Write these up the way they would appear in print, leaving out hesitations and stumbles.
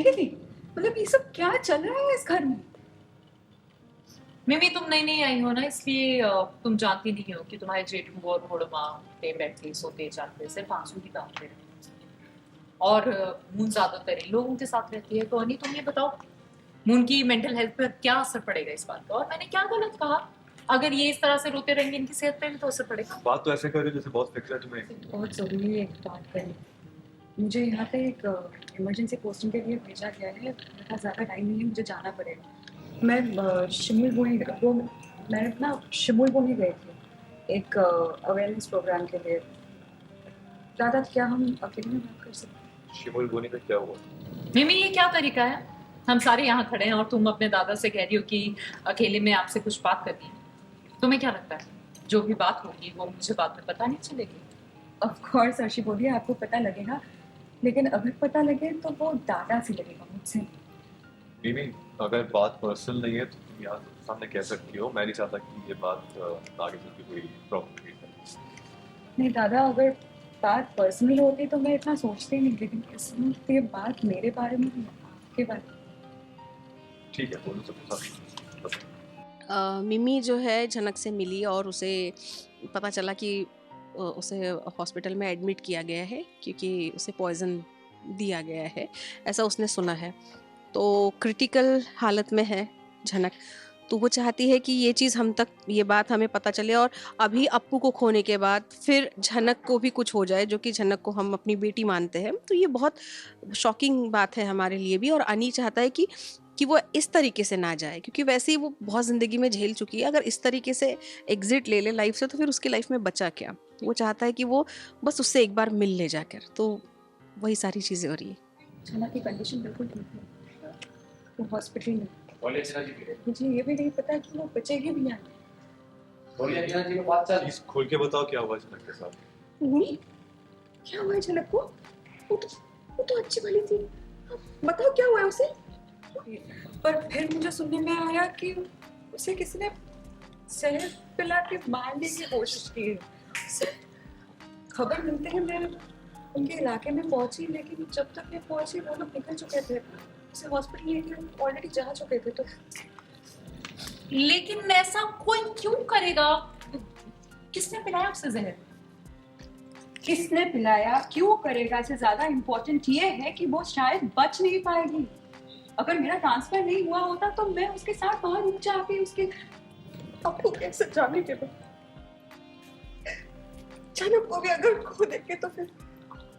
नहीं थी। मतलब ये सब क्या चल रहा है इस घर में? मिमी तुम नई नई आई हो ना, इसलिए तुम जानती नहीं हो कि तुम्हारे जेठू और घोड़मा पे बैठते सोते जागते सिर्फ आंसू ही डालते रहते हैं। और मून ज्यादातर इन लोगों के साथ रहती है। तो अनी तुम ये बताओ, मून की मेंटल हेल्थ पर क्या असर पड़ेगा इस बात का? और मैंने क्या गलत कहा? अगर ये इस तरह से रोते रहेंगे इनकी सेहत पे भी तो असर पड़ेगा। बात तो ऐसे कर रहे हो जैसे बहुत फिक्र है तुम्हें। बहुत ज़रूरी एक बात करनी। मुझे यहाँ पे एक इमरजेंसी पोस्टिंग के लिए भेजा गया है। मेरे पास ज़्यादा टाइम नहीं है, मुझे जाना पड़ेगा। मैं शिमुल बोनी गई थी एक अवेयरनेस प्रोग्राम के लिए। दादा क्या हम अकेले में बात कर सकते हैं? शिमुल बोनी का क्या हुआ? मिमी ये क्या तरीका है? हम सारे यहाँ खड़े हैं और तुम अपने दादा से कह रही हो कि अकेले में आपसे कुछ बात करनी है। तुम्हें क्या लगता है जो भी बात होगी वो मुझे बाद में पता नहीं चलेगी? ऑफ कोर्स अर्शी बोलिए, आपको पता लगेगा, लेकिन अगर पता लगे तो वो दादा से लगेगा, मुझसे नहीं। मिमी, अगर बात पर्सनल नहीं है तो तुम यहाँ सामने कह सकती हो। मैं नहीं चाहता कि ये बात आगे चल के कोई प्रॉब्लम क्रिएट करे। नहीं दादा, अगर बात पर्सनल होती तो मैं इतना सोचती नहीं, लेकिन इसमें ये बात मेरे बारे में नहीं, आपके बारे में। ठीक है, बोलो सबके साथ। मिमी जो है झनक से मिली और उसे पता चला कि उसे हॉस्पिटल में एडमिट किया गया है क्योंकि उसे पॉइज़न दिया गया है, ऐसा उसने सुना है। तो क्रिटिकल हालत में है झनक। तो वो चाहती है कि ये चीज़ हम तक, ये बात हमें पता चले और अभी अप्पू को खोने के बाद फिर झनक को भी कुछ हो जाए, जो कि झनक को हम अपनी बेटी मानते हैं। तो ये बहुत शॉकिंग बात है हमारे लिए भी। और अनी चाहता है कि वो इस तरीके से ना जाए, क्योंकि वैसे ही वो बहुत ज़िंदगी में झेल चुकी है। अगर इस तरीके से एग्जिट ले ले लाइफ से तो फिर उसकी लाइफ में बचा क्या? वो चाहता है कि वो बस उससे एक बार मिल ले जाकर। तो वही सारी चीज़ें हो रही है। छना की कंडीशन बिल्कुल ठीक है, वो हॉस्पिटल में। मुझे ये भी नहीं पता कि वो बचेगी भी या नहीं। प्लीज खोल के बताओ क्या हुआ झनक के साथ। नहीं, क्या हुआ है झनक को? वो तो अच्छी वाली थी। बताओ क्या हुआ है उसे? पर फिर मुझे सुनने में आया कि उसे किसी ने जहर पिला के मारने की कोशिश की है। खबर मिलते ही मैं उनके इलाके में पहुंची, लेकिन जब तक मैं पहुंची वो लोग निकल चुके थे। उसे हॉस्पिटल लेके ऑलरेडी जा चुके थे। तो लेकिन ऐसा कोई क्यों करेगा? किसने पिलाया उसे जहर? किसने पिलाया, क्यों करेगा, से ज्यादा इम्पोर्टेंट ये है कि वो शायद बच नहीं पाएगी। अगर मेरा ट्रांसफर नहीं हुआ होता तो मैं उसके साथ बाहर रुक जाके उसके आपको कैसे जाने के बाद जानब को भी अगर खो देंगे तो फिर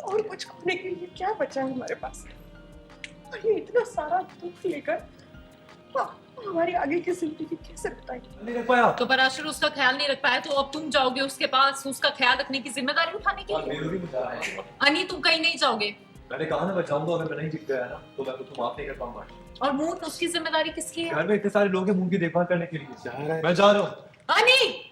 और कुछ खोने के लिए क्या बचा है हमारे पास? और ये इतना सारा दुख लेकर हमारी आगे की जिंदगी कैसे बताएंगे? नहीं रख पाया तो पराशर उसका ख्याल नहीं रख पाया तो अब तुम जाओगे उसके पास उसका ख्याल रखने की जिम्मेदारी उठाने के लिए? अनी तुम कहीं नहीं जाओगे। मैंने कहा ना मैं जाऊंगा। अगर मैं नहीं जीत गया ना तो मैं तो माफ नहीं कर पाऊंगा। और मून, उसकी जिम्मेदारी किसकी है? घर में इतने सारे लोग हैं मून की देखभाल करने के लिए। मैं जा रहा हूँ। अनी!